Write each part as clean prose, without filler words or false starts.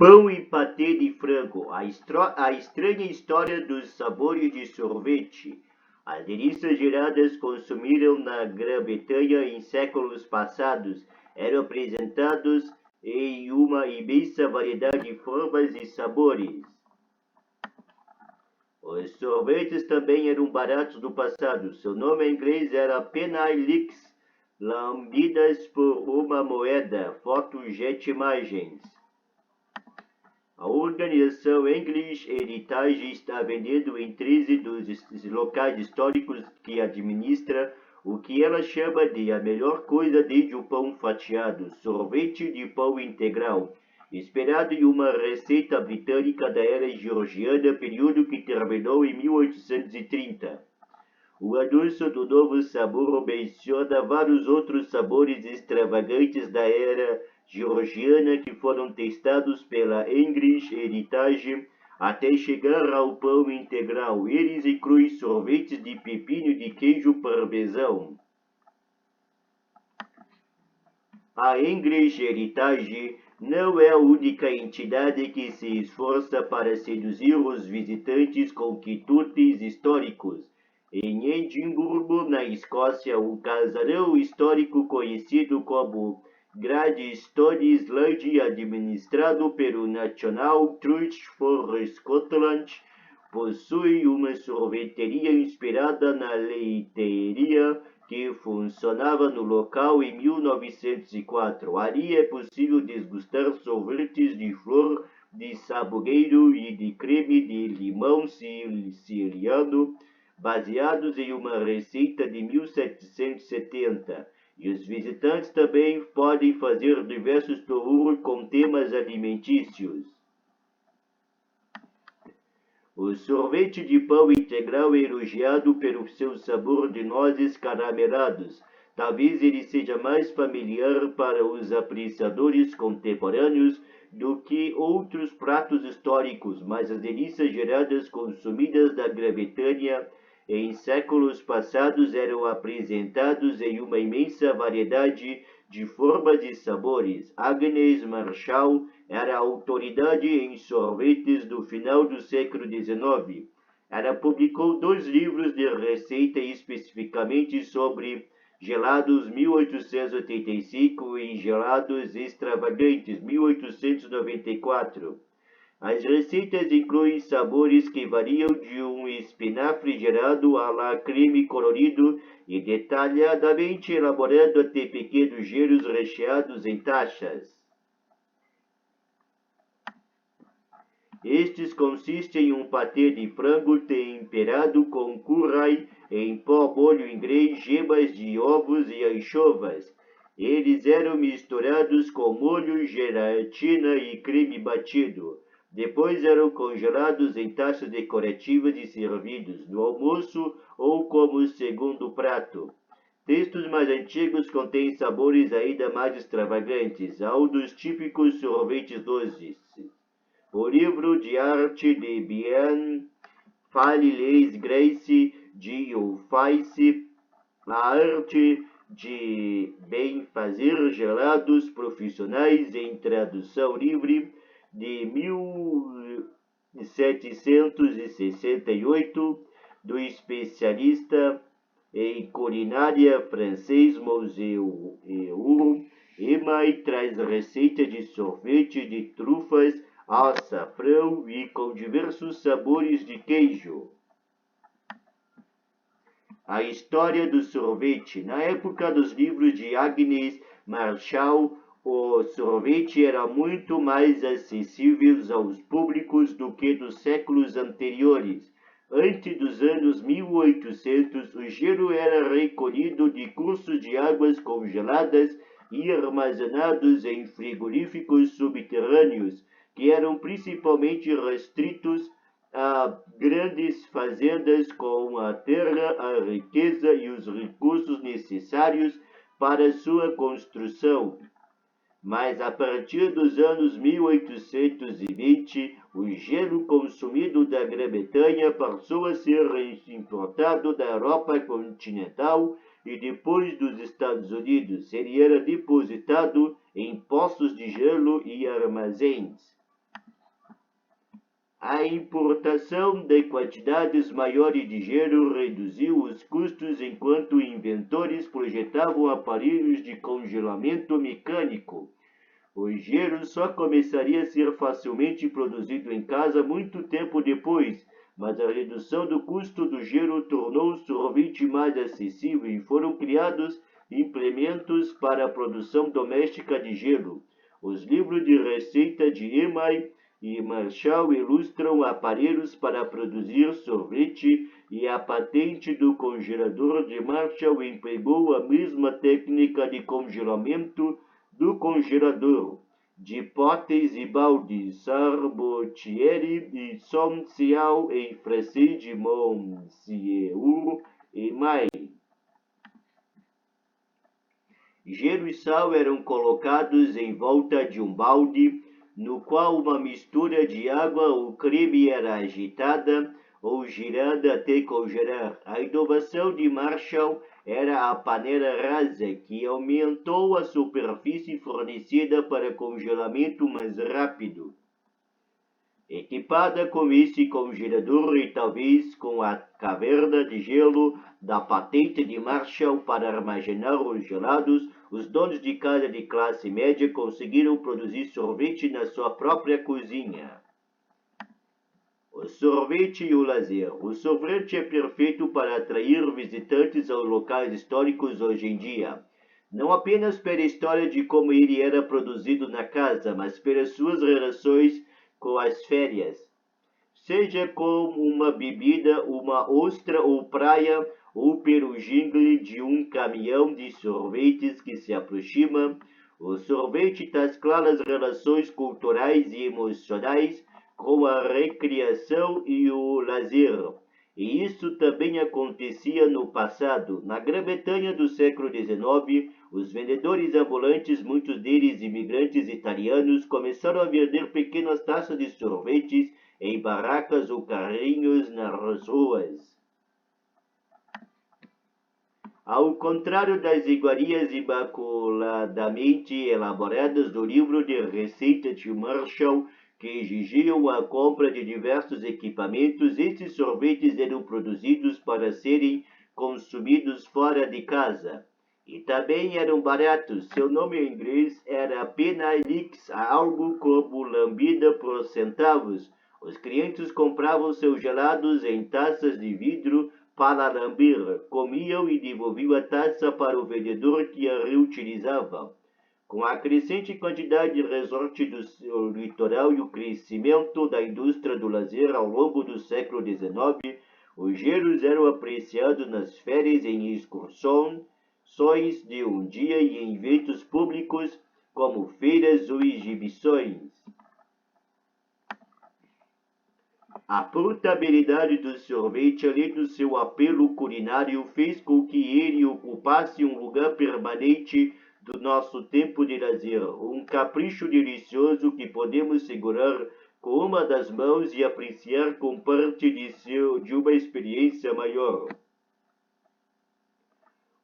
Pão e patê de frango. A estranha história dos sabores de sorvete. As delícias geradas consumiram na Grã-Bretanha em séculos passados eram apresentados em uma imensa variedade de formas e sabores. Os sorvetes também eram baratos no passado. Seu nome em inglês era Penny Licks, lambidas por uma moeda. Foto Jet Imagens. A organização English Heritage está vendendo em 13 dos locais históricos que administra o que ela chama de a melhor coisa desde o pão fatiado, sorvete de pão integral, inspirado em uma receita britânica da era georgiana, período que terminou em 1830. O anúncio do novo sabor menciona vários outros sabores extravagantes da era georgiana que foram testados pela English Heritage até chegar ao pão integral. Eles incluem sorvetes de pepino e de queijo parmesão. A English Heritage não é a única entidade que se esforça para seduzir os visitantes com quitutes históricos. Em Edimburgo, na Escócia, um casarão histórico conhecido como Gladstone Island, administrado pelo National Trust for Scotland, possui uma sorveteria inspirada na leiteria que funcionava no local em 1904. Ali é possível degustar sorvetes de flor de sabugueiro e de creme de limão siciliano, baseados em uma receita de 1770. E os visitantes também podem fazer diversos tours com temas alimentícios. O sorvete de pão integral é elogiado pelo seu sabor de nozes caramelados. Talvez ele seja mais familiar para os apreciadores contemporâneos do que outros pratos históricos, mas as delícias geradas consumidas na Grã-Bretanha em séculos passados eram apresentados em uma imensa variedade de formas e sabores. Agnes Marshall era autoridade em sorvetes do final do século XIX. Ela publicou 2 livros de receita especificamente sobre gelados 1885 e gelados extravagantes 1894. As receitas incluem sabores que variam de um espinafre gerado à la creme colorido e detalhadamente elaborado até pequenos gelos recheados em taxas. Estes consistem em um patê de frango temperado com curry em pó, molho inglês, gemas de ovos e anchovas. Eles eram misturados com molho, gelatina e creme batido. Depois eram congelados em taças decorativas e servidos no almoço ou como segundo prato. Textos mais antigos contêm sabores ainda mais extravagantes, ao dos típicos sorvetes doces. O livro de arte de Bien Faliles Grace de Uffice, a arte de bem fazer gelados profissionais em tradução livre, de 1768, do especialista em culinária francês Museu Emai, traz receita de sorvete de trufas, açafrão e com diversos sabores de queijo. A história do sorvete. Na época dos livros de Agnes Marshall, o sorvete era muito mais acessível aos públicos do que nos séculos anteriores. Antes dos anos 1800, o gelo era recolhido de cursos de águas congeladas e armazenados em frigoríficos subterrâneos, que eram principalmente restritos a grandes fazendas com a terra, a riqueza e os recursos necessários para sua construção. Mas a partir dos anos 1820, o gelo consumido da Grã-Bretanha passou a ser importado da Europa continental e depois dos Estados Unidos. Ele era depositado em poços de gelo e armazéns. A importação de quantidades maiores de gelo reduziu os custos enquanto inventores projetavam aparelhos de congelamento mecânico. O gelo só começaria a ser facilmente produzido em casa muito tempo depois, mas a redução do custo do gelo tornou o sorvete mais acessível e foram criados implementos para a produção doméstica de gelo. Os livros de receita de Emai e Marshall ilustram aparelhos para produzir sorvete e a patente do congelador de Marshall empregou a mesma técnica de congelamento do congelador. De potes e baldes, Sarbotieri e Sonsial e Francês de Monsieur e Mai. Gelo e sal eram colocados em volta de um balde, no qual uma mistura de água ou creme era agitada ou girada até congelar. A inovação de Marshall era a panela rasa, que aumentou a superfície fornecida para congelamento mais rápido. Equipada com esse congelador e talvez com a caverna de gelo da patente de Marshall para armazenar os gelados, os donos de casa de classe média conseguiram produzir sorvete na sua própria cozinha. O sorvete e o lazer. O sorvete é perfeito para atrair visitantes aos locais históricos hoje em dia. Não apenas pela história de como ele era produzido na casa, mas pelas suas relações com as férias. Seja como uma bebida, uma ostra ou praia, ou pelo jingle de um caminhão de sorvetes que se aproxima, o sorvete traz claras relações culturais e emocionais com a recreação e o lazer. E isso também acontecia no passado. Na Grã-Bretanha do século XIX, os vendedores ambulantes, muitos deles imigrantes italianos, começaram a vender pequenas taças de sorvetes em barracas ou carrinhos nas ruas. Ao contrário das iguarias imaculadamente elaboradas do livro de receita de Marshall, que exigiam a compra de diversos equipamentos, esses sorvetes eram produzidos para serem consumidos fora de casa. E também eram baratos. Seu nome em inglês era Penalix, algo como lambida por centavos. Os clientes compravam seus gelados em taças de vidro para lamber, comiam e devolviam a taça para o vendedor que a reutilizava. Com a crescente quantidade de resorts do litoral e o crescimento da indústria do lazer ao longo do século XIX, os gelos eram apreciados nas férias, em excursões de um dia e em eventos públicos como feiras ou exibições. A portabilidade do sorvete, além do seu apelo culinário, fez com que ele ocupasse um lugar permanente do nosso tempo de lazer, um capricho delicioso que podemos segurar com uma das mãos e apreciar com parte de uma experiência maior.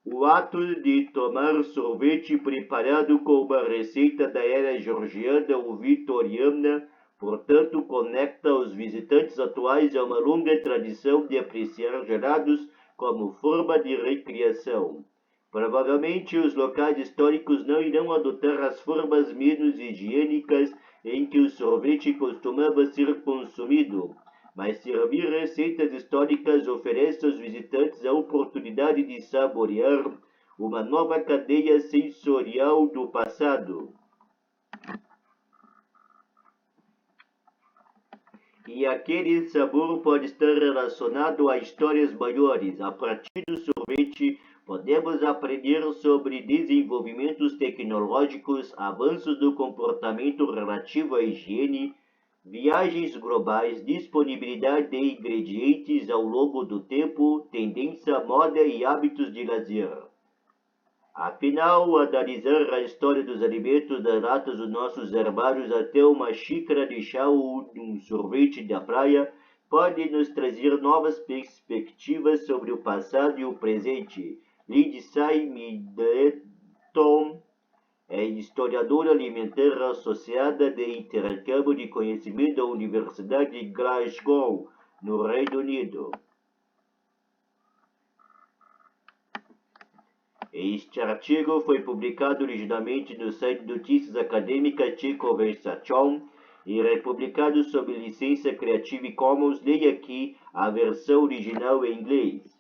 O ato de tomar sorvete preparado com uma receita da era georgiana ou vitoriana, portanto, conecta os visitantes atuais a uma longa tradição de apreciar gelados como forma de recreação. Provavelmente os locais históricos não irão adotar as formas menos higiênicas em que o sorvete costumava ser consumido, mas servir receitas históricas oferece aos visitantes a oportunidade de saborear uma nova cadeia sensorial do passado. E aquele sabor pode estar relacionado a histórias maiores. A partir do sorvete, podemos aprender sobre desenvolvimentos tecnológicos, avanços do comportamento relativo à higiene, viagens globais, disponibilidade de ingredientes ao longo do tempo, tendência, moda e hábitos de lazer. Afinal, analisar a história dos alimentos das latas dos nossos armários até uma xícara de chá ou um sorvete da praia pode nos trazer novas perspectivas sobre o passado e o presente. Lindsay Middleton, é historiadora alimentar associada de intercâmbio de conhecimento da Universidade de Glasgow, no Reino Unido. Este artigo foi publicado originalmente no site de notícias acadêmicas de Conversation e republicado sob licença Creative Commons. Leia aqui a versão original em inglês.